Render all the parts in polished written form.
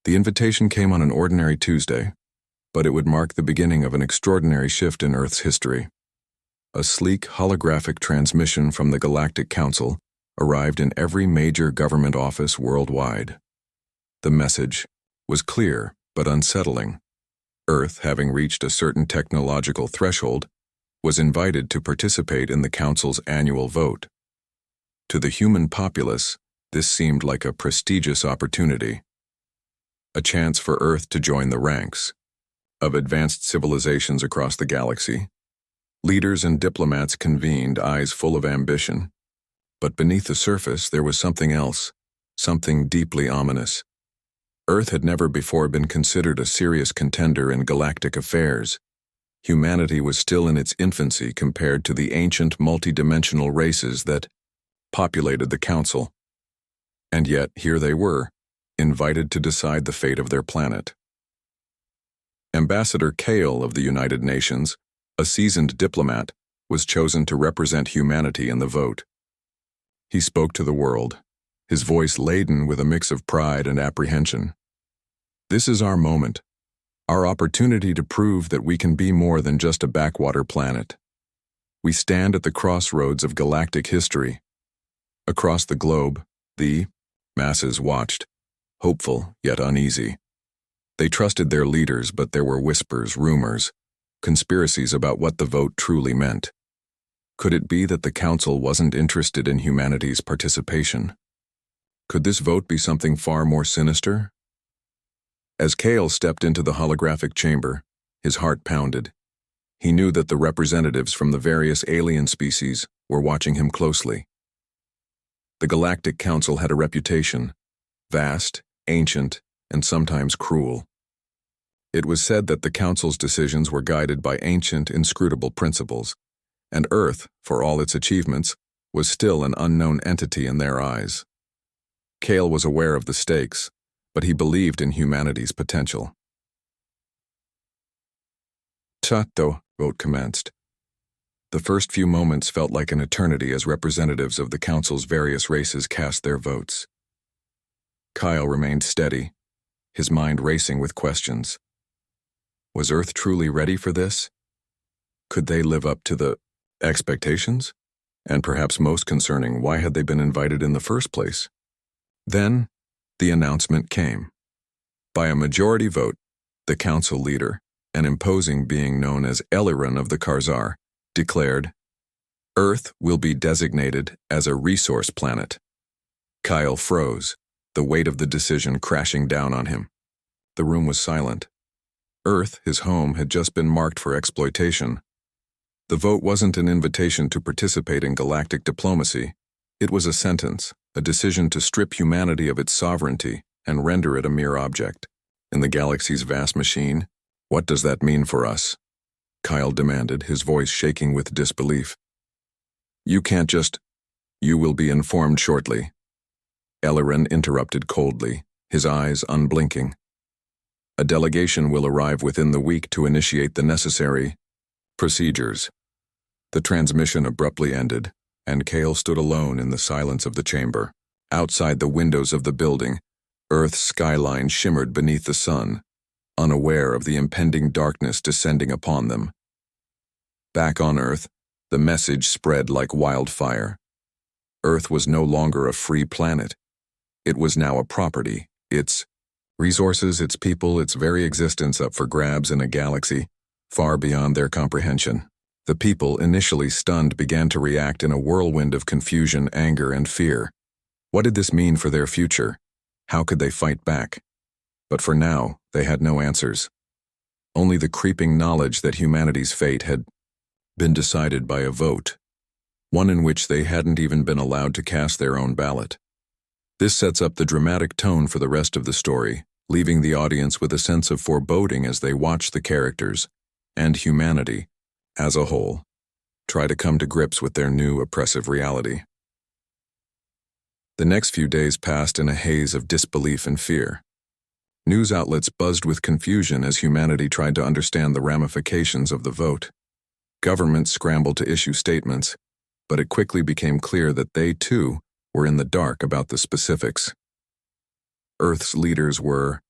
The invitation came on an ordinary Tuesday, but it would mark the beginning of an extraordinary shift in Earth's history. A sleek holographic transmission from the Galactic Council arrived in every major government office worldwide. The message was clear but unsettling. Earth, having reached a certain technological threshold, was invited to participate in the Council's annual vote. To the human populace, this seemed like a prestigious opportunity. A chance for Earth to join the ranks of advanced civilizations across the galaxy. Leaders and diplomats convened, eyes full of ambition. But beneath the surface there was something else, something deeply ominous. Earth had never before been considered a serious contender in galactic affairs. Humanity was still in its infancy compared to the ancient multidimensional races that populated the Council. And yet here they were, invited to decide the fate of their planet. Ambassador Kale of the United Nations, a seasoned diplomat, was chosen to represent humanity in the vote. He spoke to the world, his voice laden with a mix of pride and apprehension. This is our moment, our opportunity to prove that we can be more than just a backwater planet. We stand at the crossroads of galactic history. Across the globe, the masses watched, hopeful yet uneasy. They trusted their leaders, but there were whispers, rumors, conspiracies about what the vote truly meant. Could it be that the Council wasn't interested in humanity's participation? Could this vote be something far more sinister? As Kale stepped into the holographic chamber, his heart pounded. He knew that the representatives from the various alien species were watching him closely. The Galactic Council had a reputation, vast, ancient, and sometimes cruel. It was said that the Council's decisions were guided by ancient, inscrutable principles, and Earth, for all its achievements, was still an unknown entity in their eyes. Kale was aware of the stakes, but he believed in humanity's potential. The vote commenced. The first few moments felt like an eternity as representatives of the Council's various races cast their votes. Kyle remained steady, his mind racing with questions. Was Earth truly ready for this? Could they live up to the expectations? And perhaps most concerning, why had they been invited in the first place? Then, the announcement came. By a majority vote, the Council leader, an imposing being known as Eliran of the Karzar, declared, Earth will be designated as a resource planet. Kyle froze, the weight of the decision crashing down on him. The room was silent. Earth, his home, had just been marked for exploitation. The vote wasn't an invitation to participate in galactic diplomacy. It was a sentence, a decision to strip humanity of its sovereignty and render it a mere object. In the galaxy's vast machine, what does that mean for us? Kyle demanded, his voice shaking with disbelief. You can't just... You will be informed shortly. Eliran interrupted coldly, his eyes unblinking. A delegation will arrive within the week to initiate the necessary procedures. The transmission abruptly ended, and Kale stood alone in the silence of the chamber. Outside the windows of the building, Earth's skyline shimmered beneath the sun, unaware of the impending darkness descending upon them. Back on Earth, the message spread like wildfire. Earth was no longer a free planet. It was now a property, its resources, its people, its very existence up for grabs in a galaxy far beyond their comprehension. The people, initially stunned, began to react in a whirlwind of confusion, anger, and fear. What did this mean for their future? How could they fight back? But for now, they had no answers. Only the creeping knowledge that humanity's fate had been decided by a vote, one in which they hadn't even been allowed to cast their own ballot. This sets up the dramatic tone for the rest of the story, leaving the audience with a sense of foreboding as they watch the characters, and humanity, as a whole, try to come to grips with their new oppressive reality. The next few days passed in a haze of disbelief and fear. News outlets buzzed with confusion as humanity tried to understand the ramifications of the vote. Governments scrambled to issue statements, but it quickly became clear that they, too, were in the dark about the specifics. Earth's leaders were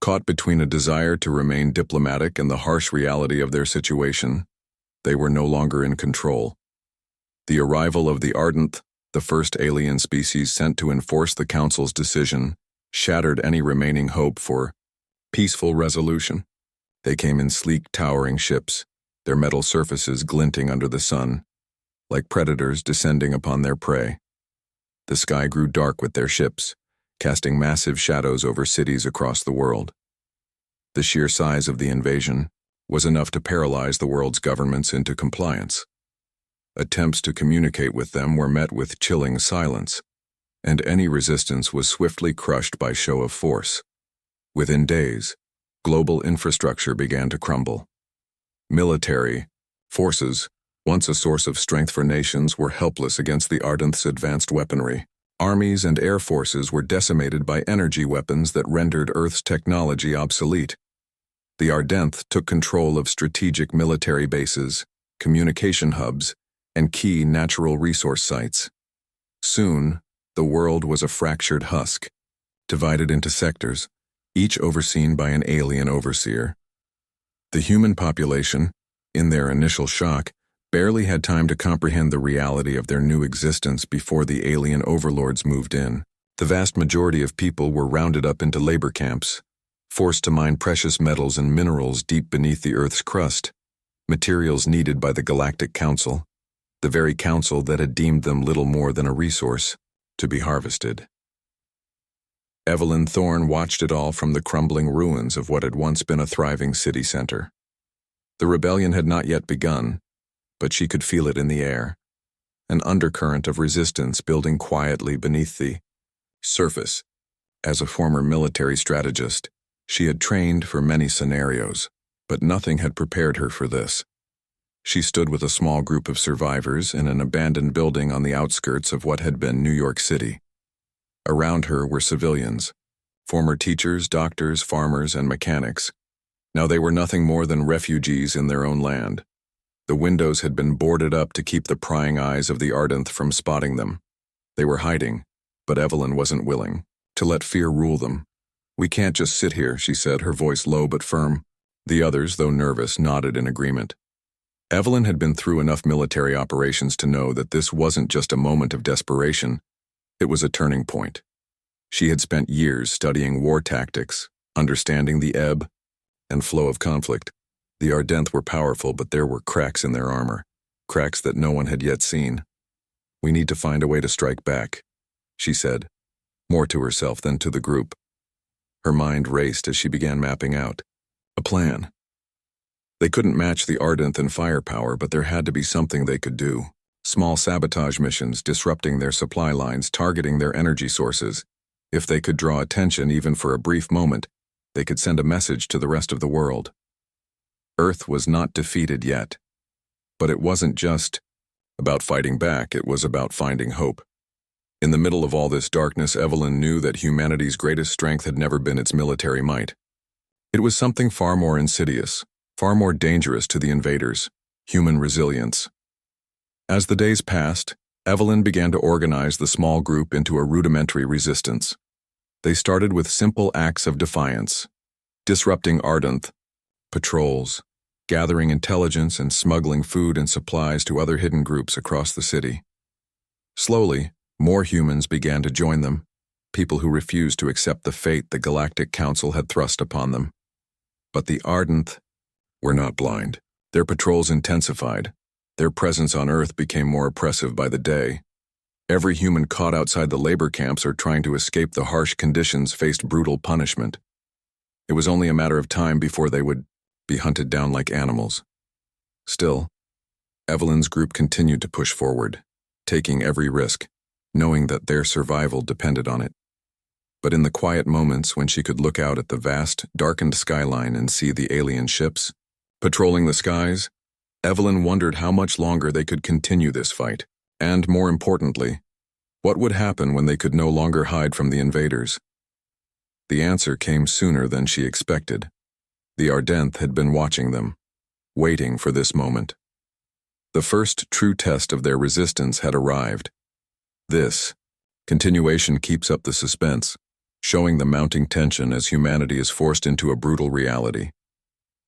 Caught between a desire to remain diplomatic and the harsh reality of their situation, they were no longer in control. The arrival of the Ardent, the first alien species sent to enforce the Council's decision, shattered any remaining hope for peaceful resolution. They came in sleek, towering ships, their metal surfaces glinting under the sun, like predators descending upon their prey. The sky grew dark with their ships, casting massive shadows over cities across the world. The sheer size of the invasion was enough to paralyze the world's governments into compliance. Attempts to communicate with them were met with chilling silence, and any resistance was swiftly crushed by show of force. Within days, global infrastructure began to crumble. Military forces, once a source of strength for nations, were helpless against the Ardent's advanced weaponry. Armies and air forces were decimated by energy weapons that rendered Earth's technology obsolete. The Ardent took control of strategic military bases, communication hubs, and key natural resource sites. Soon, the world was a fractured husk, divided into sectors, each overseen by an alien overseer. The human population, in their initial shock, barely had time to comprehend the reality of their new existence before the alien overlords moved in. The vast majority of people were rounded up into labor camps, forced to mine precious metals and minerals deep beneath the Earth's crust, materials needed by the Galactic Council, the very council that had deemed them little more than a resource to be harvested. Evelyn Thorne watched it all from the crumbling ruins of what had once been a thriving city center. The rebellion had not yet begun, but she could feel it in the air, an undercurrent of resistance building quietly beneath the surface. As a former military strategist, she had trained for many scenarios, but nothing had prepared her for this. She stood with a small group of survivors in an abandoned building on the outskirts of what had been New York City. Around her were civilians, former teachers, doctors, farmers, and mechanics. Now they were nothing more than refugees in their own land. The windows had been boarded up to keep the prying eyes of the Ardent from spotting them. They were hiding, but Evelyn wasn't willing to let fear rule them. "We can't just sit here," she said, her voice low but firm. The others, though nervous, nodded in agreement. Evelyn had been through enough military operations to know that this wasn't just a moment of desperation. It was a turning point. She had spent years studying war tactics, understanding the ebb and flow of conflict. The Ardent were powerful, but there were cracks in their armor, cracks that no one had yet seen. "We need to find a way to strike back," she said, more to herself than to the group. Her mind raced as she began mapping out a plan. They couldn't match the Ardent in firepower, but there had to be something they could do. Small sabotage missions, disrupting their supply lines, targeting their energy sources. If they could draw attention even for a brief moment, they could send a message to the rest of the world. Earth was not defeated yet. But it wasn't just about fighting back, it was about finding hope. In the middle of all this darkness, Evelyn knew that humanity's greatest strength had never been its military might. It was something far more insidious, far more dangerous to the invaders: human resilience. As the days passed, Evelyn began to organize the small group into a rudimentary resistance. They started with simple acts of defiance, disrupting Ardent patrols, gathering intelligence, and smuggling food and supplies to other hidden groups across the city. Slowly, more humans began to join them, people who refused to accept the fate the Galactic Council had thrust upon them. But the Ardent were not blind. Their patrols intensified. Their presence on Earth became more oppressive by the day. Every human caught outside the labor camps or trying to escape the harsh conditions faced brutal punishment. It was only a matter of time before they would be hunted down like animals. Still, Evelyn's group continued to push forward, taking every risk, knowing that their survival depended on it. But in the quiet moments when she could look out at the vast, darkened skyline and see the alien ships patrolling the skies, Evelyn wondered how much longer they could continue this fight, and more importantly, what would happen when they could no longer hide from the invaders. The answer came sooner than she expected. The Ardent had been watching them, waiting for this moment. The first true test of their resistance had arrived. This continuation keeps up the suspense, showing the mounting tension as humanity is forced into a brutal reality.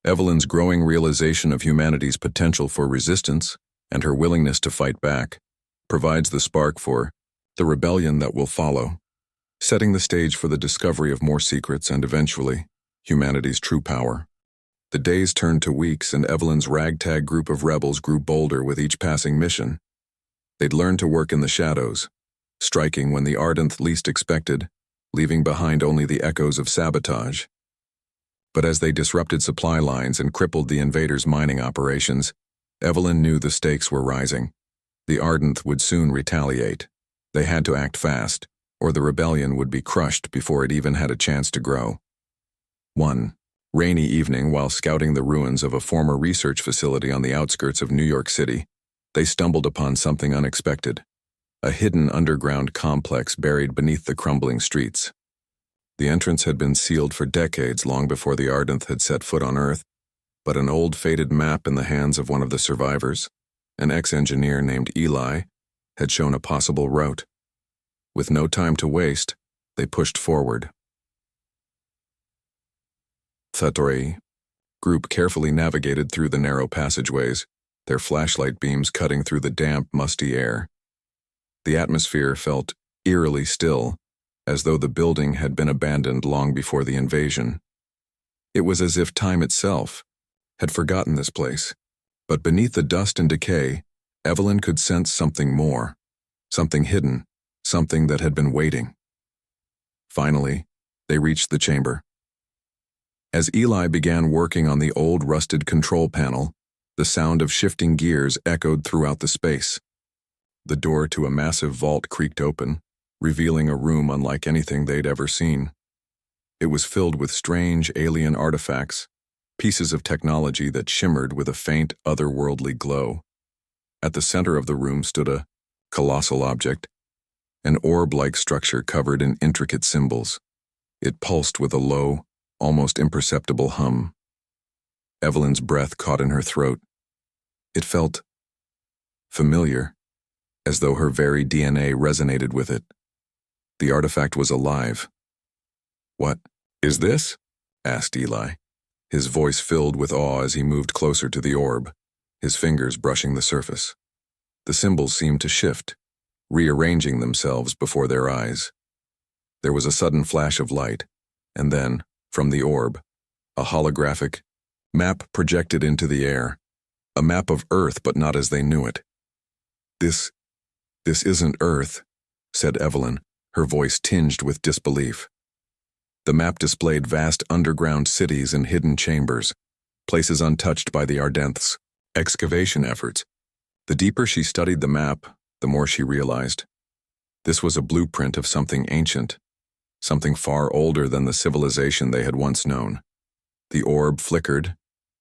Evelyn's growing realization of humanity's potential for resistance and her willingness to fight back provides the spark for the rebellion that will follow, setting the stage for the discovery of more secrets and eventually, humanity's true power. The days turned to weeks and Evelyn's ragtag group of rebels grew bolder with each passing mission. They'd learned to work in the shadows, striking when the Ardent least expected, leaving behind only the echoes of sabotage. But as they disrupted supply lines and crippled the invaders' mining operations, Evelyn knew the stakes were rising. The Ardent would soon retaliate. They had to act fast, or the rebellion would be crushed before it even had a chance to grow. One rainy evening, while scouting the ruins of a former research facility on the outskirts of New York City, they stumbled upon something unexpected. A hidden underground complex buried beneath the crumbling streets. The entrance had been sealed for decades long before the Ardent had set foot on Earth, but an old faded map in the hands of one of the survivors, an ex-engineer named Eli, had shown a possible route. With no time to waste, they pushed forward. The group carefully navigated through the narrow passageways, their flashlight beams cutting through the damp, musty air. The atmosphere felt eerily still, as though the building had been abandoned long before the invasion. It was as if time itself had forgotten this place. But beneath the dust and decay, Evelyn could sense something more, something hidden, something that had been waiting. Finally, they reached the chamber. As Eli began working on the old rusted control panel, the sound of shifting gears echoed throughout the space. The door to a massive vault creaked open, revealing a room unlike anything they'd ever seen. It was filled with strange alien artifacts, pieces of technology that shimmered with a faint, otherworldly glow. At the center of the room stood a colossal object, an orb-like structure covered in intricate symbols. It pulsed with a low, almost imperceptible hum. Evelyn's breath caught in her throat. It felt familiar, as though her very DNA resonated with it. The artifact was alive. "What is this?" asked Eli, his voice filled with awe as he moved closer to the orb, his fingers brushing the surface. The symbols seemed to shift, rearranging themselves before their eyes. There was a sudden flash of light, and then, from the orb, a holographic map projected into the air, a map of Earth but not as they knew it. This isn't Earth," said Evelyn, her voice tinged with disbelief. The map displayed vast underground cities and hidden chambers, places untouched by the Ardents' excavation efforts. The deeper she studied the map, the more she realized. This was a blueprint of something ancient, something far older than the civilization they had once known. The orb flickered,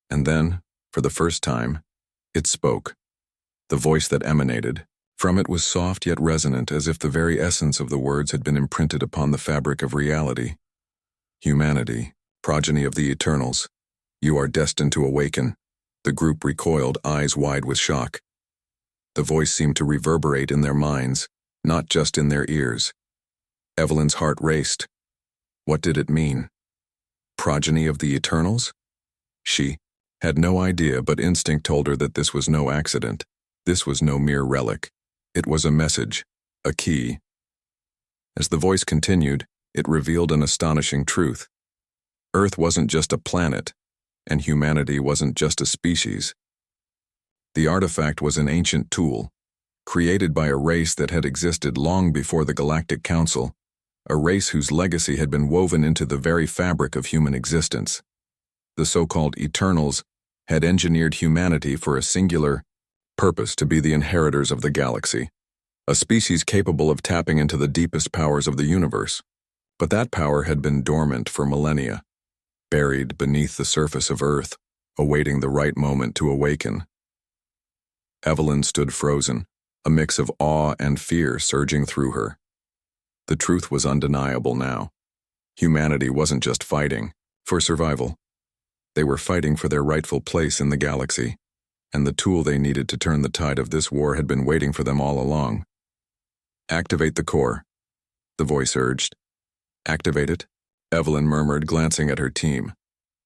and then, for the first time, it spoke. The voice that emanated from it was soft yet resonant, as if the very essence of the words had been imprinted upon the fabric of reality. "Humanity, progeny of the Eternals, you are destined to awaken." The group recoiled, eyes wide with shock. The voice seemed to reverberate in their minds, not just in their ears. Evelyn's heart raced. What did it mean? Progeny of the Eternals? She had no idea, but instinct told her that this was no accident. This was no mere relic. It was a message, a key. As the voice continued, it revealed an astonishing truth. Earth wasn't just a planet, and humanity wasn't just a species. The artifact was an ancient tool, created by a race that had existed long before the Galactic Council, a race whose legacy had been woven into the very fabric of human existence. The so-called Eternals had engineered humanity for a singular purpose: to be the inheritors of the galaxy, a species capable of tapping into the deepest powers of the universe. But that power had been dormant for millennia, buried beneath the surface of Earth, awaiting the right moment to awaken. Evelyn stood frozen, a mix of awe and fear surging through her. The truth was undeniable now. Humanity wasn't just fighting for survival. They were fighting for their rightful place in the galaxy, and the tool they needed to turn the tide of this war had been waiting for them all along. "Activate the core," the voice urged. Activate it? Evelyn murmured, glancing at her team.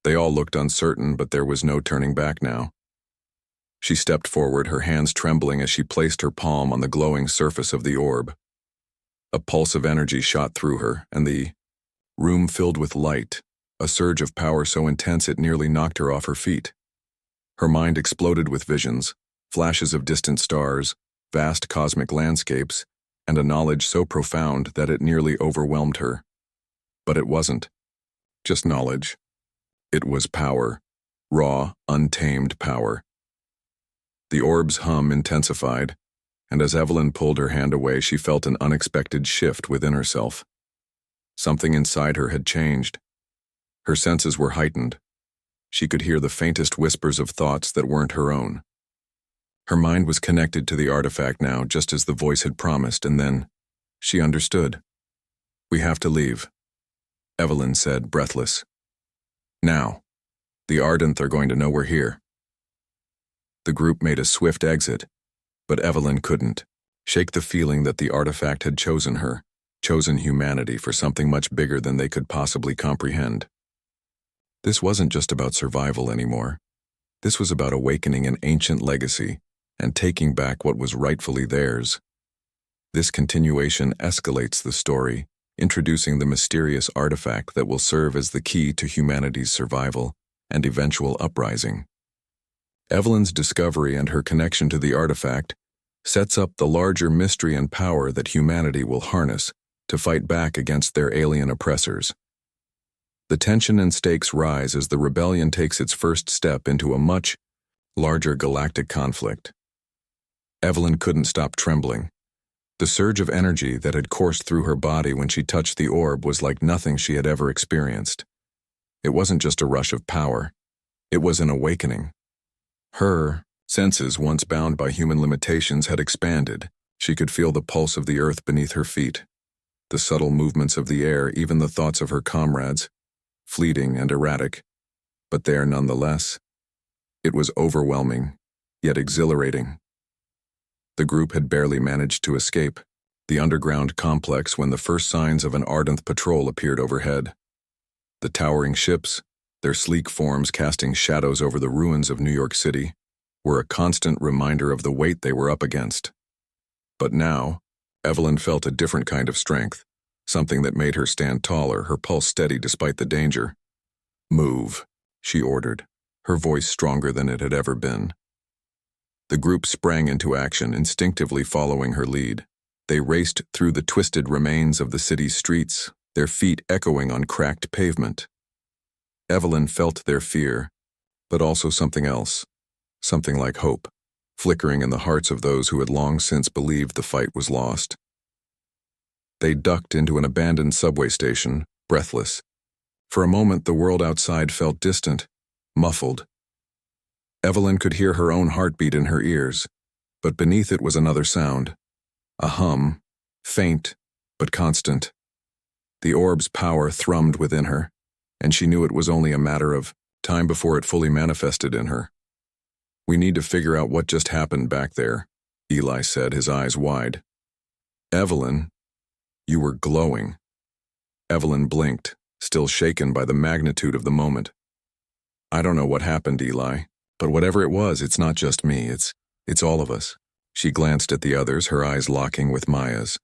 They all looked uncertain, but there was no turning back now. She stepped forward, her hands trembling as she placed her palm on the glowing surface of the orb. A pulse of energy shot through her, and the room filled with light, a surge of power so intense it nearly knocked her off her feet. Her mind exploded with visions, flashes of distant stars, vast cosmic landscapes, and a knowledge so profound that it nearly overwhelmed her. But it wasn't just knowledge. It was power, raw, untamed power. The orb's hum intensified, and as Evelyn pulled her hand away, she felt an unexpected shift within herself. Something inside her had changed. Her senses were heightened. She could hear the faintest whispers of thoughts that weren't her own. Her mind was connected to the artifact now, just as the voice had promised, and then she understood. "We have to leave," Evelyn said, breathless. "Now. The Ardent are going to know we're here." The group made a swift exit, but Evelyn couldn't shake the feeling that the artifact had chosen her, chosen humanity for something much bigger than they could possibly comprehend. This wasn't just about survival anymore. This was about awakening an ancient legacy and taking back what was rightfully theirs. This continuation escalates the story, introducing the mysterious artifact that will serve as the key to humanity's survival and eventual uprising. Evelyn's discovery and her connection to the artifact sets up the larger mystery and power that humanity will harness to fight back against their alien oppressors. The tension and stakes rise as the rebellion takes its first step into a much larger galactic conflict. Evelyn couldn't stop trembling. The surge of energy that had coursed through her body when she touched the orb was like nothing she had ever experienced. It wasn't just a rush of power. It was an awakening. Her senses, once bound by human limitations, had expanded. She could feel the pulse of the earth beneath her feet, the subtle movements of the air, even the thoughts of her comrades, fleeting and erratic, but there nonetheless. It was overwhelming, yet exhilarating. The group had barely managed to escape the underground complex when the first signs of an Ardent patrol appeared overhead. The towering ships, their sleek forms casting shadows over the ruins of New York City, were a constant reminder of the weight they were up against. But now, Evelyn felt a different kind of strength, something that made her stand taller, her pulse steady despite the danger. "Move," she ordered, her voice stronger than it had ever been. The group sprang into action, instinctively following her lead. They raced through the twisted remains of the city's streets, their feet echoing on cracked pavement. Evelyn felt their fear, but also something else, something like hope, flickering in the hearts of those who had long since believed the fight was lost. They ducked into an abandoned subway station, breathless. For a moment, the world outside felt distant, muffled. Evelyn could hear her own heartbeat in her ears, but beneath it was another sound, a hum, faint but constant. The orb's power thrummed within her, and she knew it was only a matter of time before it fully manifested in her. "We need to figure out what just happened back there," Eli said, his eyes wide. "Evelyn, you were glowing." Evelyn blinked, still shaken by the magnitude of the moment. "I don't know what happened, Eli, but whatever it was, it's not just me, it's all of us." She glanced at the others, her eyes locking with Maya's.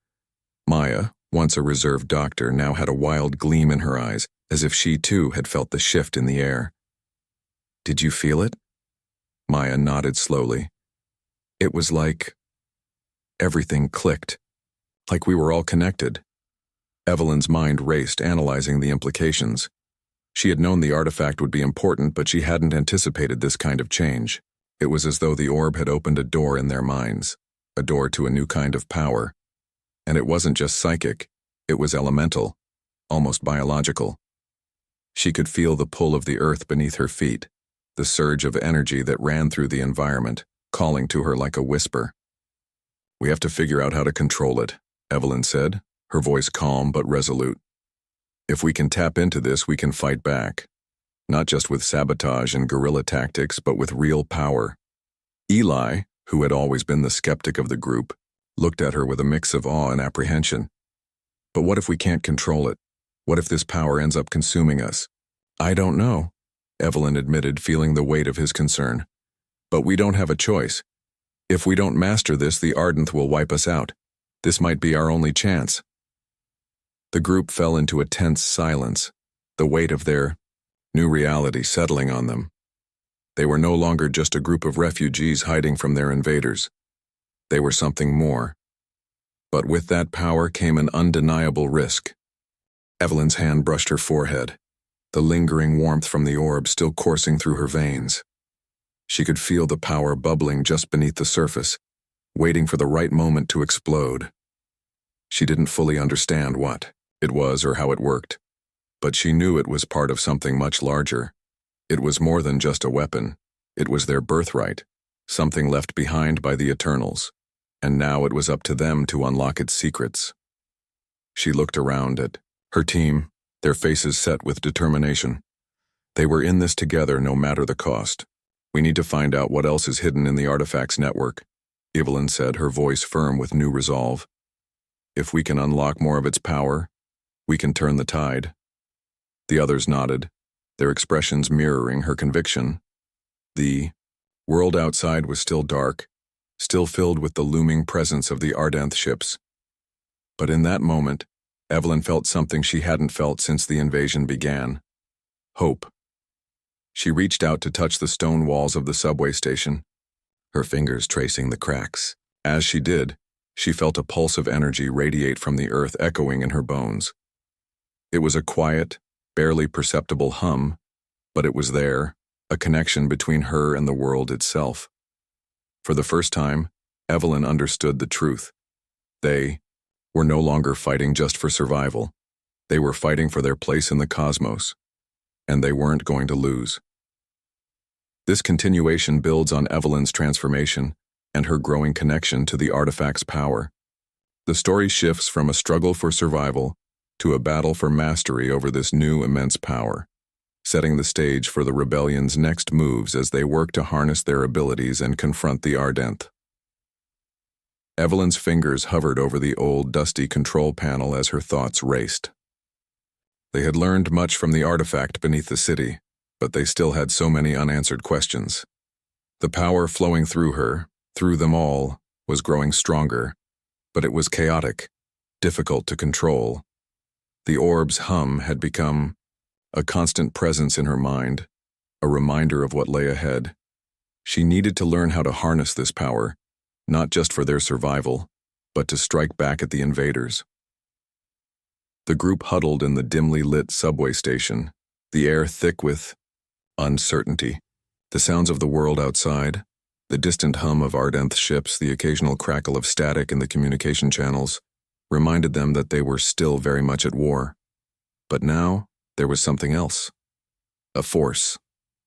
Maya, once a reserved doctor, now had a wild gleam in her eyes, as if she too had felt the shift in the air. "Did you feel it?" Maya nodded slowly. "It was like everything clicked, like we were all connected." Evelyn's mind raced, analyzing the implications. She had known the artifact would be important, but she hadn't anticipated this kind of change. It was as though the orb had opened a door in their minds, a door to a new kind of power. And it wasn't just psychic, it was elemental, almost biological. She could feel the pull of the earth beneath her feet, the surge of energy that ran through the environment, calling to her like a whisper. "We have to figure out how to control it," Evelyn said, her voice calm but resolute. "If we can tap into this, we can fight back. Not just with sabotage and guerrilla tactics, but with real power." Eli, who had always been the skeptic of the group, looked at her with a mix of awe and apprehension. "But what if we can't control it? What if this power ends up consuming us? I don't know, Evelyn admitted, feeling the weight of his concern. But we don't have a choice. If we don't master this, the Ardent will wipe us out. This might be our only chance. The group fell into a tense silence, the weight of their new reality settling on them. They were no longer just a group of refugees hiding from their invaders. They were something more. But with that power came an undeniable risk. Evelyn's hand brushed her forehead, the lingering warmth from the orb still coursing through her veins. She could feel the power bubbling just beneath the surface, waiting for the right moment to explode. She didn't fully understand what it was or how it worked, but she knew it was part of something much larger. It was more than just a weapon. It was their birthright, something left behind by the Eternals, and now it was up to them to unlock its secrets. She looked around at her team, their faces set with determination. They were in this together no matter the cost. We need to find out what else is hidden in the artifacts network, Evelyn said, her voice firm with new resolve. If we can unlock more of its power, we can turn the tide. The others nodded, their expressions mirroring her conviction. The world outside was still dark, still filled with the looming presence of the Ardenth ships. But in that moment, Evelyn felt something she hadn't felt since the invasion began. Hope. She reached out to touch the stone walls of the subway station, her fingers tracing the cracks. As she did, she felt a pulse of energy radiate from the earth, echoing in her bones. It was a quiet, barely perceptible hum, but it was there, a connection between her and the world itself. For the first time, Evelyn understood the truth. They were no longer fighting just for survival. They were fighting for their place in the cosmos, and they weren't going to lose. This continuation builds on Evelyn's transformation and her growing connection to the artifact's power. The story shifts from a struggle for survival to a battle for mastery over this new immense power, setting the stage for the rebellion's next moves as they work to harness their abilities and confront the Ardenth. Evelyn's fingers hovered over the old, dusty control panel as her thoughts raced. They had learned much from the artifact beneath the city, but they still had so many unanswered questions. The power flowing through her, through them all, was growing stronger, but it was chaotic, difficult to control. The orb's hum had become a constant presence in her mind, a reminder of what lay ahead. She needed to learn how to harness this power, not just for their survival, but to strike back at the invaders. The group huddled in the dimly lit subway station, the air thick with uncertainty. The sounds of the world outside, the distant hum of Ardenth ships, the occasional crackle of static in the communication channels, reminded them that they were still very much at war. But now, there was something else. A force.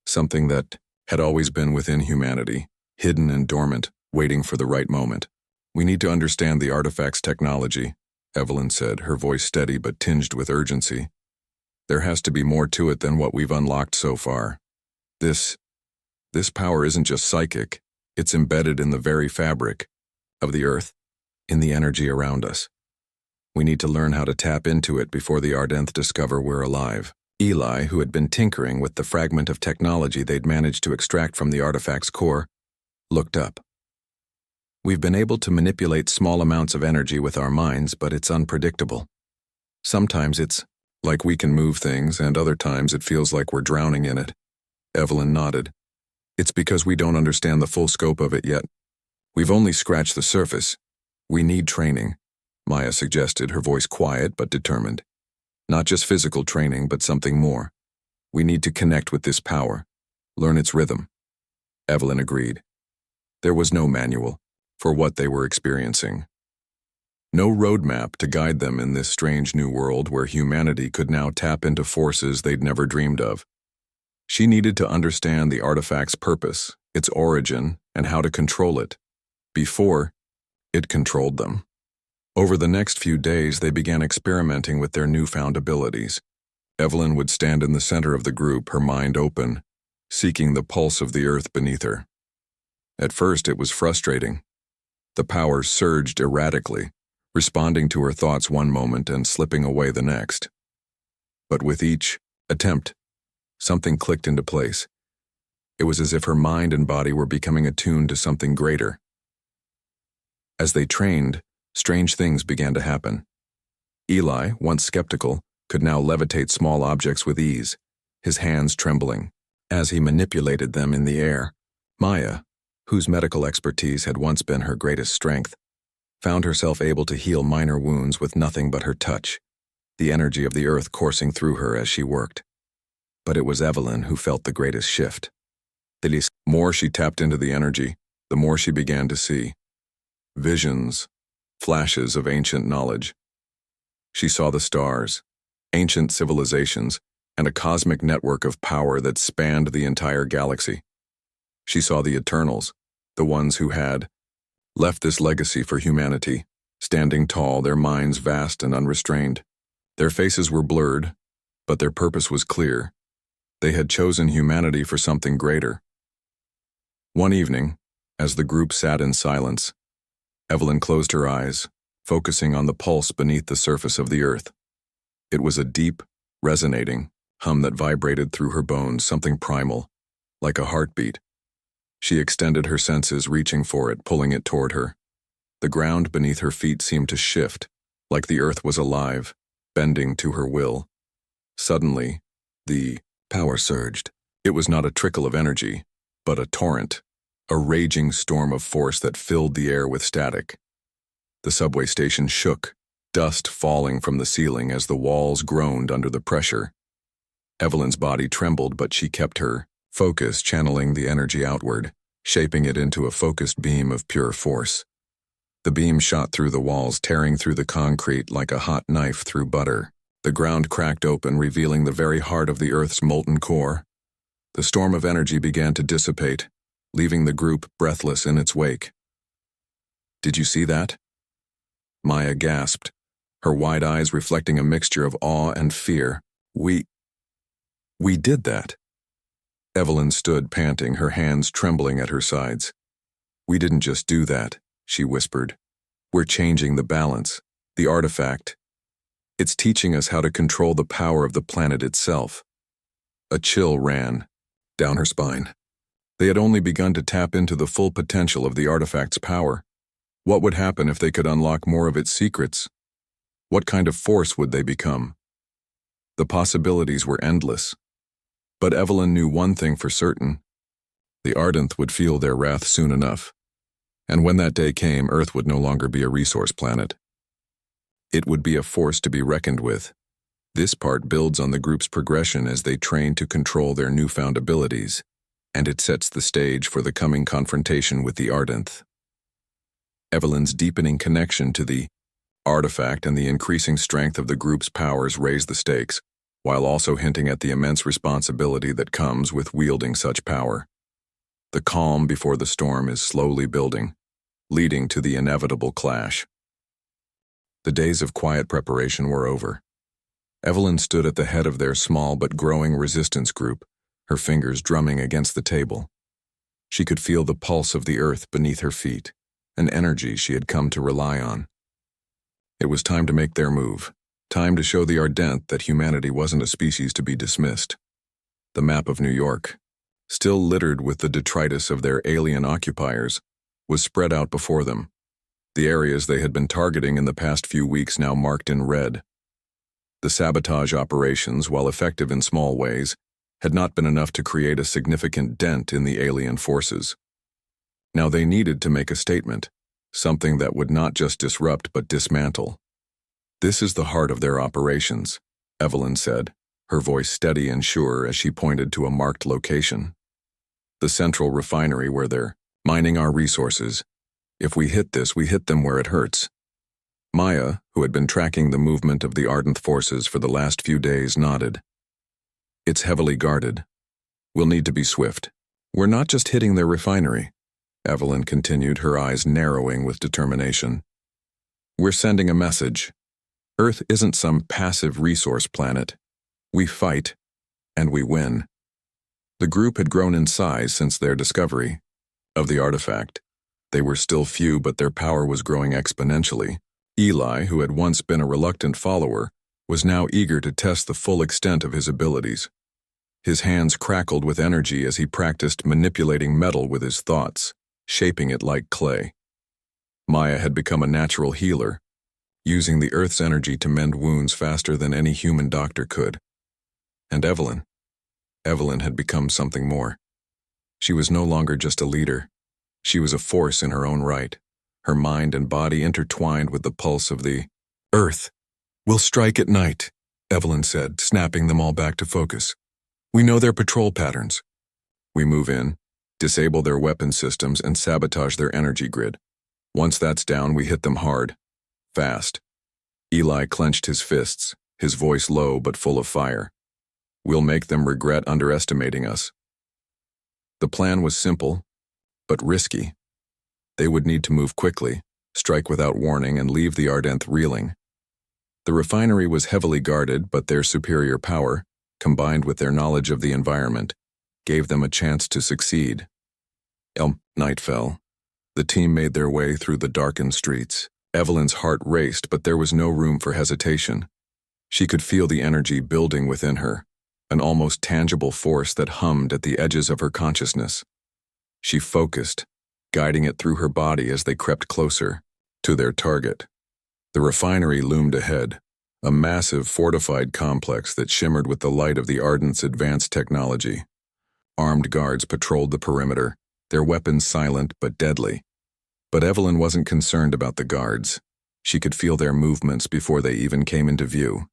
Something that had always been within humanity, hidden and dormant, waiting for the right moment. We need to understand the artifact's technology, Evelyn said, her voice steady but tinged with urgency. There has to be more to it than what we've unlocked so far. This power isn't just psychic, it's embedded in the very fabric of the Earth, in the energy around us. We need to learn how to tap into it before the Ardenth discover we're alive. Eli, who had been tinkering with the fragment of technology they'd managed to extract from the artifact's core, looked up. We've been able to manipulate small amounts of energy with our minds, but it's unpredictable. Sometimes it's like we can move things, and other times it feels like we're drowning in it. Evelyn nodded. It's because we don't understand the full scope of it yet. We've only scratched the surface. We need training, Maya suggested, her voice quiet but determined. Not just physical training, but something more. We need to connect with this power, learn its rhythm. Evelyn agreed. There was no manual for what they were experiencing. No roadmap to guide them in this strange new world where humanity could now tap into forces they'd never dreamed of. She needed to understand the artifact's purpose, its origin, and how to control it, before it controlled them. Over the next few days, they began experimenting with their newfound abilities. Evelyn would stand in the center of the group, her mind open, seeking the pulse of the earth beneath her. At first, it was frustrating. The power surged erratically, responding to her thoughts one moment and slipping away the next. But with each attempt, something clicked into place. It was as if her mind and body were becoming attuned to something greater. As they trained, strange things began to happen. Eli, once skeptical, could now levitate small objects with ease, his hands trembling, as he manipulated them in the air. Maya, whose medical expertise had once been her greatest strength, found herself able to heal minor wounds with nothing but her touch, the energy of the earth coursing through her as she worked. But it was Evelyn who felt the greatest shift. The more she tapped into the energy, the more she began to see. Visions, flashes of ancient knowledge. She saw the stars, ancient civilizations, and a cosmic network of power that spanned the entire galaxy. She saw the Eternals, the ones who had left this legacy for humanity, standing tall, their minds vast and unrestrained. Their faces were blurred, but their purpose was clear. They had chosen humanity for something greater. One evening, as the group sat in silence, Evelyn closed her eyes, focusing on the pulse beneath the surface of the earth. It was a deep, resonating hum that vibrated through her bones, something primal, like a heartbeat. She extended her senses, reaching for it, pulling it toward her. The ground beneath her feet seemed to shift, like the earth was alive, bending to her will. Suddenly, the power surged. It was not a trickle of energy, but a torrent, a raging storm of force that filled the air with static. The subway station shook, dust falling from the ceiling as the walls groaned under the pressure. Evelyn's body trembled, but she kept her focus, channeling the energy outward, shaping it into a focused beam of pure force. The beam shot through the walls, tearing through the concrete like a hot knife through butter. The ground cracked open, revealing the very heart of the Earth's molten core. The storm of energy began to dissipate, leaving the group breathless in its wake. "Did you see that?" Maya gasped, her wide eyes reflecting a mixture of awe and fear. We did that." Evelyn stood panting, her hands trembling at her sides. "We didn't just do that," she whispered. "We're changing the balance, the artifact. It's teaching us how to control the power of the planet itself." A chill ran down her spine. They had only begun to tap into the full potential of the artifact's power. What would happen if they could unlock more of its secrets? What kind of force would they become? The possibilities were endless. But Evelyn knew one thing for certain. The Ardent would feel their wrath soon enough. And when that day came, Earth would no longer be a resource planet. It would be a force to be reckoned with. This part builds on the group's progression as they train to control their newfound abilities, and it sets the stage for the coming confrontation with the Ardent. Evelyn's deepening connection to the artifact and the increasing strength of the group's powers raised the stakes, while also hinting at the immense responsibility that comes with wielding such power. The calm before the storm is slowly building, leading to the inevitable clash. The days of quiet preparation were over. Evelyn stood at the head of their small but growing resistance group, her fingers drumming against the table. She could feel the pulse of the earth beneath her feet, an energy she had come to rely on. It was time to make their move, time to show the Ardent that humanity wasn't a species to be dismissed. The map of New York, still littered with the detritus of their alien occupiers, was spread out before them. The areas they had been targeting in the past few weeks now marked in red. The sabotage operations, while effective in small ways, had not been enough to create a significant dent in the alien forces. Now they needed to make a statement, something that would not just disrupt but dismantle. "This is the heart of their operations," Evelyn said, her voice steady and sure as she pointed to a marked location. "The central refinery where they're mining our resources. If we hit this, we hit them where it hurts." Maya, who had been tracking the movement of the Ardent forces for the last few days, nodded. "It's heavily guarded. We'll need to be swift. We're not just hitting their refinery," Evelyn continued, her eyes narrowing with determination. "We're sending a message. Earth isn't some passive resource planet. We fight, and we win." The group had grown in size since their discovery of the artifact. They were still few, but their power was growing exponentially. Eli, who had once been a reluctant follower, was now eager to test the full extent of his abilities. His hands crackled with energy as he practiced manipulating metal with his thoughts, shaping it like clay. Maya had become a natural healer, using the Earth's energy to mend wounds faster than any human doctor could. And Evelyn had become something more. She was no longer just a leader. She was a force in her own right, her mind and body intertwined with the pulse of the Earth. "We'll strike at night," Evelyn said, snapping them all back to focus. "We know their patrol patterns. We move in, disable their weapon systems, and sabotage their energy grid. Once that's down, we hit them hard. Fast." Eli clenched his fists, his voice low but full of fire. "We'll make them regret underestimating us." The plan was simple, but risky. They would need to move quickly, strike without warning, and leave the Ardenth reeling. The refinery was heavily guarded, but their superior power, combined with their knowledge of the environment, gave them a chance to succeed. Night fell. The team made their way through the darkened streets. Evelyn's heart raced, but there was no room for hesitation. She could feel the energy building within her, an almost tangible force that hummed at the edges of her consciousness. She focused, guiding it through her body as they crept closer to their target. The refinery loomed ahead, a massive fortified complex that shimmered with the light of the Ardenth's advanced technology. Armed guards patrolled the perimeter, their weapons silent but deadly. But Evelyn wasn't concerned about the guards. She could feel their movements before they even came into view.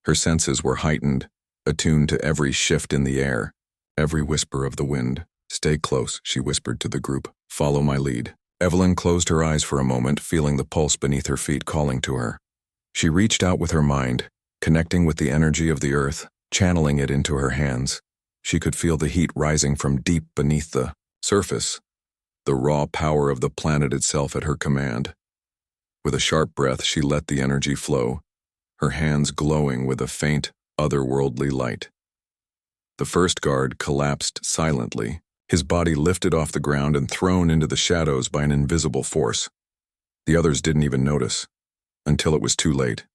Her senses were heightened, attuned to every shift in the air, every whisper of the wind. "Stay close," she whispered to the group. "Follow my lead." Evelyn closed her eyes for a moment, feeling the pulse beneath her feet calling to her. She reached out with her mind, connecting with the energy of the Earth, channeling it into her hands. She could feel the heat rising from deep beneath the surface, the raw power of the planet itself at her command. With a sharp breath, she let the energy flow, her hands glowing with a faint, otherworldly light. The first guard collapsed silently, his body lifted off the ground and thrown into the shadows by an invisible force. The others didn't even notice, until it was too late.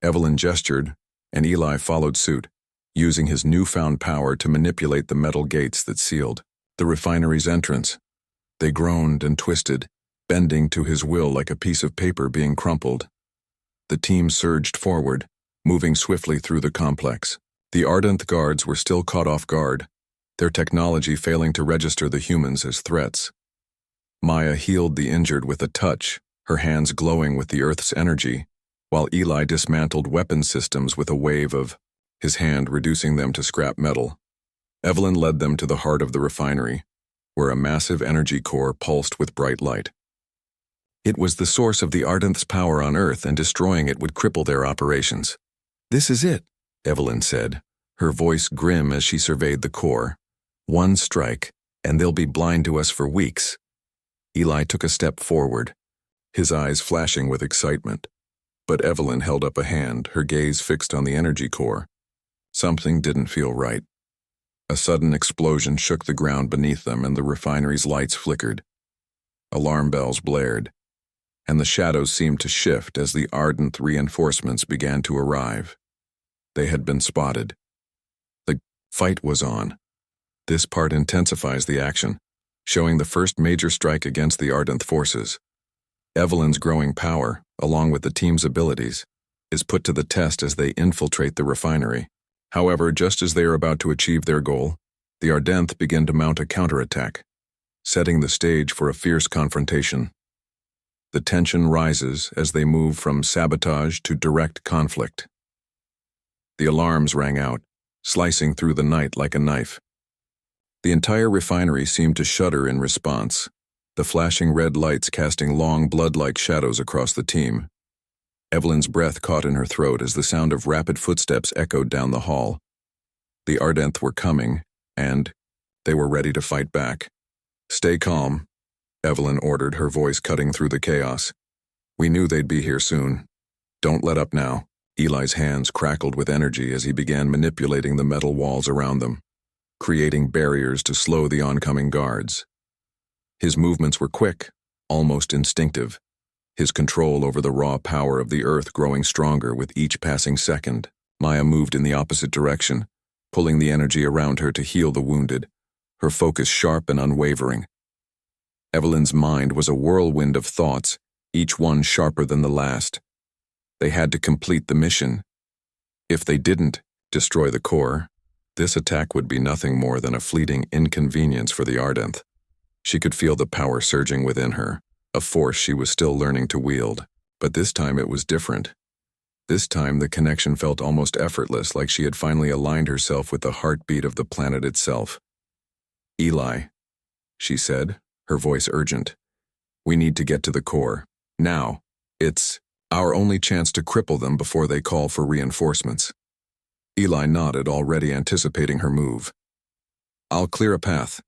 Evelyn gestured, and Eli followed suit, using his newfound power to manipulate the metal gates that sealed the refinery's entrance. They groaned and twisted, bending to his will like a piece of paper being crumpled. The team surged forward, moving swiftly through the complex. The Ardenth guards were still caught off guard, their technology failing to register the humans as threats. Maya healed the injured with a touch, her hands glowing with the Earth's energy, while Eli dismantled weapon systems with a wave of his hand, reducing them to scrap metal. Evelyn led them to the heart of the refinery, where a massive energy core pulsed with bright light. It was the source of the Ardenth's power on Earth, and destroying it would cripple their operations. "This is it," Evelyn said, her voice grim as she surveyed the core. "One strike, and they'll be blind to us for weeks." Eli took a step forward, his eyes flashing with excitement. But Evelyn held up a hand, her gaze fixed on the energy core. Something didn't feel right. A sudden explosion shook the ground beneath them, and the refinery's lights flickered. Alarm bells blared, and the shadows seemed to shift as the Ardenth reinforcements began to arrive. They had been spotted. The fight was on. This part intensifies the action, showing the first major strike against the Ardenth forces. Evelyn's growing power, along with the team's abilities, is put to the test as they infiltrate the refinery. However, just as they are about to achieve their goal, the Ardenth begin to mount a counterattack, setting the stage for a fierce confrontation. The tension rises as they move from sabotage to direct conflict. The alarms rang out, slicing through the night like a knife. The entire refinery seemed to shudder in response, the flashing red lights casting long blood-like shadows across the team. Evelyn's breath caught in her throat as the sound of rapid footsteps echoed down the hall. The Ardenth were coming, and they were ready to fight back. "Stay calm," Evelyn ordered, her voice cutting through the chaos. "We knew they'd be here soon. Don't let up now." Eli's hands crackled with energy as he began manipulating the metal walls around them, creating barriers to slow the oncoming guards. His movements were quick, almost instinctive, his control over the raw power of the earth growing stronger with each passing second. Maya moved in the opposite direction, pulling the energy around her to heal the wounded, her focus sharp and unwavering. Evelyn's mind was a whirlwind of thoughts, each one sharper than the last. They had to complete the mission. If they didn't destroy the core, this attack would be nothing more than a fleeting inconvenience for the Ardenth. She could feel the power surging within her, a force she was still learning to wield. But this time it was different. This time the connection felt almost effortless, like she had finally aligned herself with the heartbeat of the planet itself. "Eli," she said, her voice urgent. "We need to get to the core. Now. It's our only chance to cripple them before they call for reinforcements." Eli nodded, already anticipating her move. "I'll clear a path."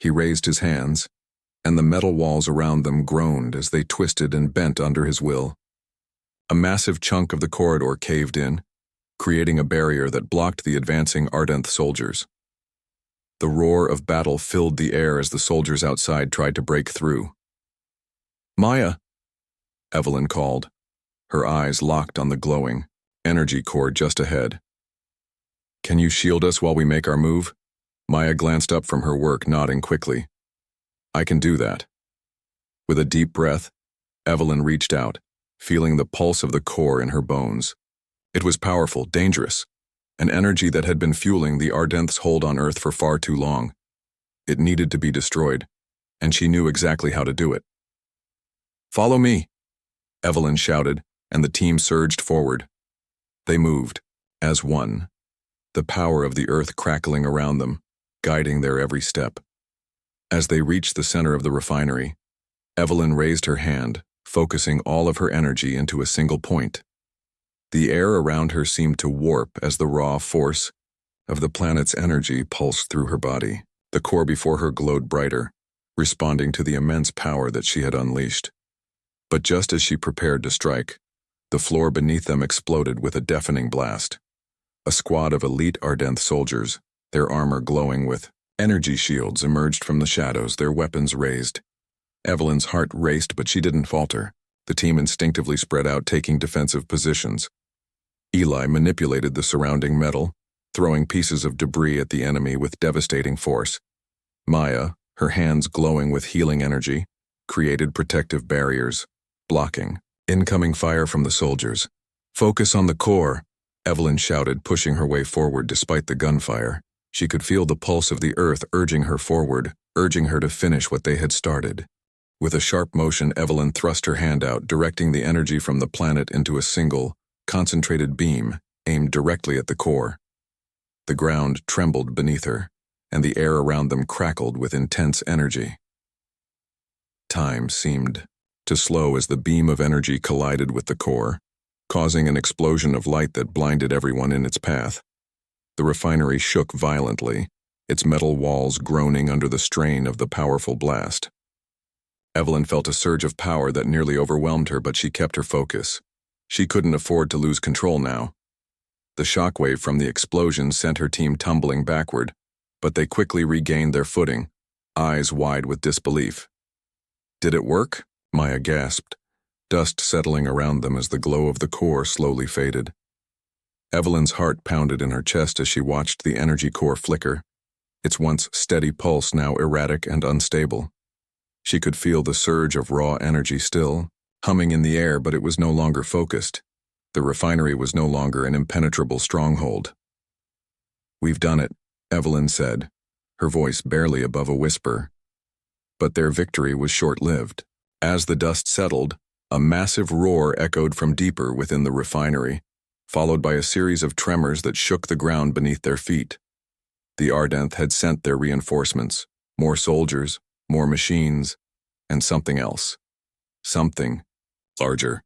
He raised his hands, and the metal walls around them groaned as they twisted and bent under his will. A massive chunk of the corridor caved in, creating a barrier that blocked the advancing Ardenth soldiers. The roar of battle filled the air as the soldiers outside tried to break through. "Maya," Evelyn called, her eyes locked on the glowing energy core just ahead. "Can you shield us while we make our move?" Maya glanced up from her work, nodding quickly. "I can do that." With a deep breath, Evelyn reached out, feeling the pulse of the core in her bones. It was powerful, dangerous, an energy that had been fueling the Ardenth's hold on Earth for far too long. It needed to be destroyed, and she knew exactly how to do it. "Follow me," Evelyn shouted, and the team surged forward. They moved, as one, the power of the Earth crackling around them, guiding their every step. As they reached the center of the refinery, Evelyn raised her hand, focusing all of her energy into a single point. The air around her seemed to warp as the raw force of the planet's energy pulsed through her body. The core before her glowed brighter, responding to the immense power that she had unleashed. But just as she prepared to strike, the floor beneath them exploded with a deafening blast. A squad of elite Ardenth soldiers, their armor glowing with energy shields, emerged from the shadows, their weapons raised. Evelyn's heart raced, but she didn't falter. The team instinctively spread out, taking defensive positions. Eli manipulated the surrounding metal, throwing pieces of debris at the enemy with devastating force. Maya, her hands glowing with healing energy, created protective barriers, blocking incoming fire from the soldiers. "Focus on the core," Evelyn shouted, pushing her way forward despite the gunfire. She could feel the pulse of the earth urging her forward, urging her to finish what they had started. With a sharp motion, Evelyn thrust her hand out, directing the energy from the planet into a single, concentrated beam aimed directly at the core. The ground trembled beneath her, and the air around them crackled with intense energy. Time seemed to slow as the beam of energy collided with the core, causing an explosion of light that blinded everyone in its path. The refinery shook violently, its metal walls groaning under the strain of the powerful blast. Evelyn felt a surge of power that nearly overwhelmed her, but she kept her focus. She couldn't afford to lose control now. The shockwave from the explosion sent her team tumbling backward, but they quickly regained their footing, eyes wide with disbelief. "Did it work?" Maya gasped, dust settling around them as the glow of the core slowly faded. Evelyn's heart pounded in her chest as she watched the energy core flicker, its once steady pulse now erratic and unstable. She could feel the surge of raw energy still, humming in the air, but it was no longer focused. The refinery was no longer an impenetrable stronghold. "We've done it," Evelyn said, her voice barely above a whisper. But their victory was short-lived. As the dust settled, a massive roar echoed from deeper within the refinery, followed by a series of tremors that shook the ground beneath their feet. The Ardenth had sent their reinforcements, more soldiers, more machines, and something else. Something larger.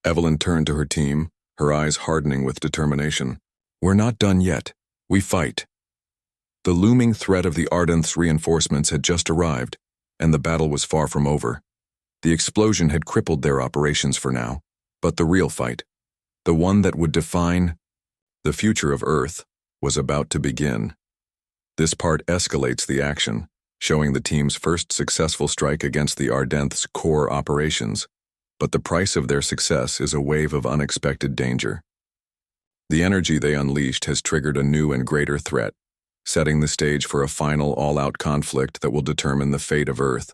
Evelyn turned to her team, her eyes hardening with determination. "We're not done yet. We fight." The looming threat of the Ardenth's reinforcements had just arrived, and the battle was far from over. The explosion had crippled their operations for now, but the real fight, the one that would define the future of Earth, was about to begin. This part escalates the action, showing the team's first successful strike against the Ardenth's core operations, but the price of their success is a wave of unexpected danger. The energy they unleashed has triggered a new and greater threat, setting the stage for a final all-out conflict that will determine the fate of Earth.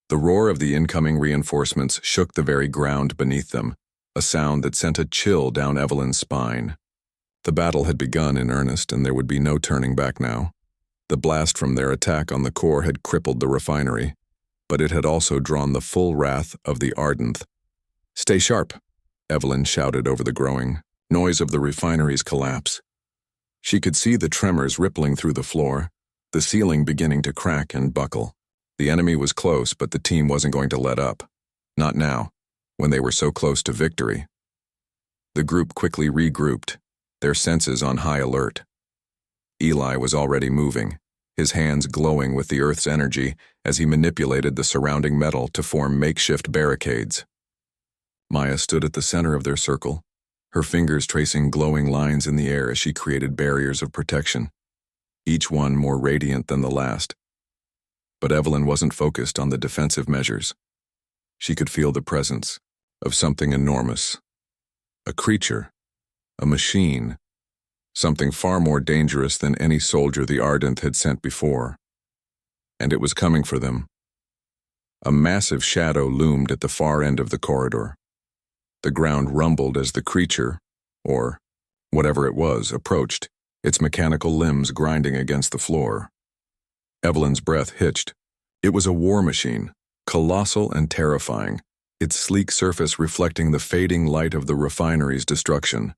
The roar of the incoming reinforcements shook the very ground beneath them, a sound that sent a chill down Evelyn's spine. The battle had begun in earnest, and there would be no turning back now. The blast from their attack on the core had crippled the refinery, but it had also drawn the full wrath of the Ardenth. "Stay sharp," Evelyn shouted over the growing noise of the refinery's collapse. She could see the tremors rippling through the floor, the ceiling beginning to crack and buckle. The enemy was close, but the team wasn't going to let up. Not now, when they were so close to victory. The group quickly regrouped, their senses on high alert. Eli was already moving, his hands glowing with the Earth's energy as he manipulated the surrounding metal to form makeshift barricades. Maya stood at the center of their circle, her fingers tracing glowing lines in the air as she created barriers of protection, each one more radiant than the last. But Evelyn wasn't focused on the defensive measures. She could feel the presence of something enormous. A creature, a machine, something far more dangerous than any soldier the Ardenth had sent before. And it was coming for them. A massive shadow loomed at the far end of the corridor. The ground rumbled as the creature, or whatever it was, approached, its mechanical limbs grinding against the floor. Evelyn's breath hitched. It was a war machine, colossal and terrifying, its sleek surface reflecting the fading light of the refinery's destruction.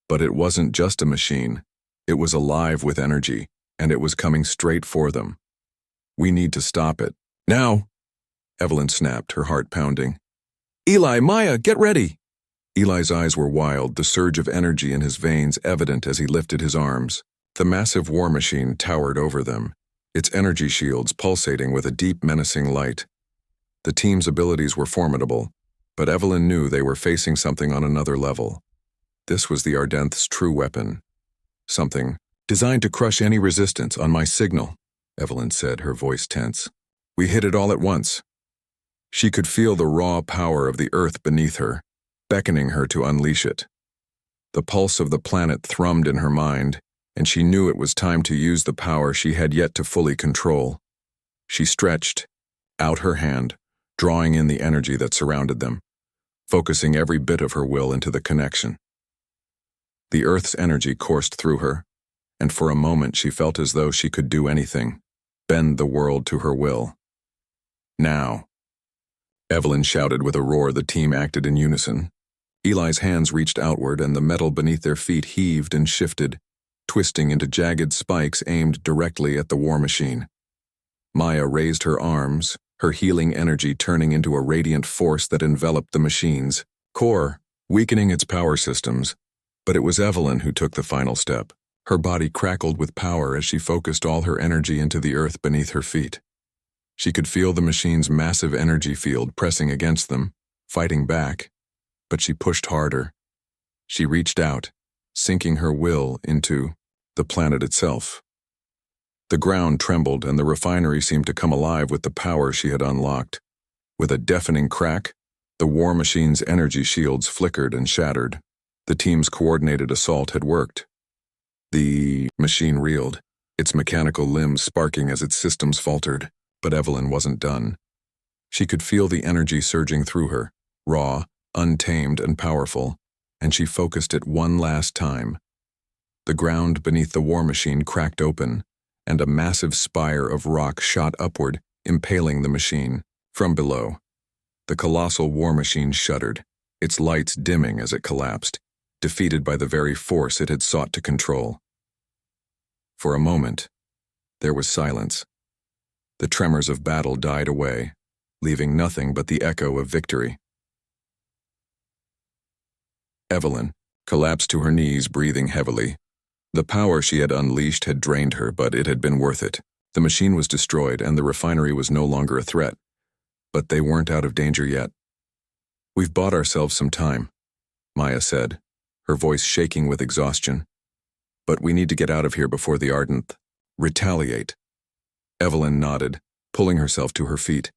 But it wasn't just a machine. It was alive with energy, and it was coming straight for them. "We need to stop it. Now!" Evelyn snapped, her heart pounding. "Eli, Maya, get ready!" Eli's eyes were wild, the surge of energy in his veins evident as he lifted his arms. The massive war machine towered over them, its energy shields pulsating with a deep, menacing light. The team's abilities were formidable, but Evelyn knew they were facing something on another level. This was the Ardenth's true weapon. "Something designed to crush any resistance on my signal," Evelyn said, her voice tense. "We hit it all at once." She could feel the raw power of the Earth beneath her, beckoning her to unleash it. The pulse of the planet thrummed in her mind, and she knew it was time to use the power she had yet to fully control. She stretched out her hand, drawing in the energy that surrounded them, focusing every bit of her will into the connection. The Earth's energy coursed through her, and for a moment she felt as though she could do anything, bend the world to her will. "Now!" Evelyn shouted with a roar. The team acted in unison. Eli's hands reached outward, and the metal beneath their feet heaved and shifted, twisting into jagged spikes aimed directly at the war machine. Maya raised her arms, her healing energy turning into a radiant force that enveloped the machine's core, weakening its power systems. But it was Evelyn who took the final step. Her body crackled with power as she focused all her energy into the earth beneath her feet. She could feel the machine's massive energy field pressing against them, fighting back, but she pushed harder. She reached out, sinking her will into the planet itself. The ground trembled, and the refinery seemed to come alive with the power she had unlocked. With a deafening crack, the war machine's energy shields flickered and shattered. The team's coordinated assault had worked. The machine reeled, its mechanical limbs sparking as its systems faltered. But Evelyn wasn't done. She could feel the energy surging through her, raw, untamed, and powerful, and she focused it one last time. The ground beneath the war machine cracked open, and a massive spire of rock shot upward, impaling the machine. From below, the colossal war machine shuddered, its lights dimming as it collapsed, defeated by the very force it had sought to control. For a moment, there was silence. The tremors of battle died away, leaving nothing but the echo of victory. Evelyn collapsed to her knees, breathing heavily. The power she had unleashed had drained her, but it had been worth it. The machine was destroyed, and the refinery was no longer a threat. But they weren't out of danger yet. "We've bought ourselves some time," Maya said, her voice shaking with exhaustion. "But we need to get out of here before the Ardenth retaliate." Evelyn nodded, pulling herself to her feet.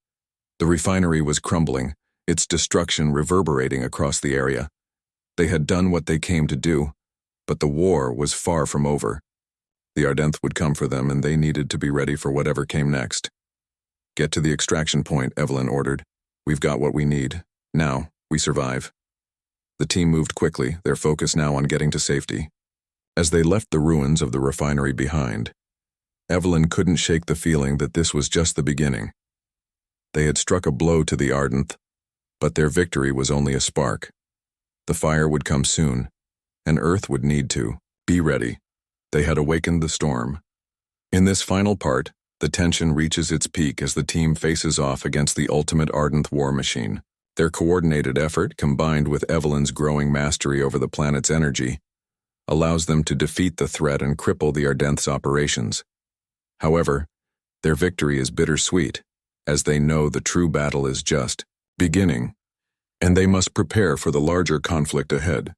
The refinery was crumbling, its destruction reverberating across the area. They had done what they came to do, but the war was far from over. The Ardenth would come for them, and they needed to be ready for whatever came next. "Get to the extraction point," Evelyn ordered. "We've got what we need. Now, we survive." The team moved quickly, their focus now on getting to safety. As they left the ruins of the refinery behind, Evelyn couldn't shake the feeling that this was just the beginning. They had struck a blow to the Ardenth, but their victory was only a spark. The fire would come soon, and Earth would need to be ready. They had awakened the storm. In this final part, the tension reaches its peak as the team faces off against the ultimate Ardenth war machine. Their coordinated effort, combined with Evelyn's growing mastery over the planet's energy, allows them to defeat the threat and cripple the Ardenth's operations. However, their victory is bittersweet, as they know the true battle is just beginning, and they must prepare for the larger conflict ahead.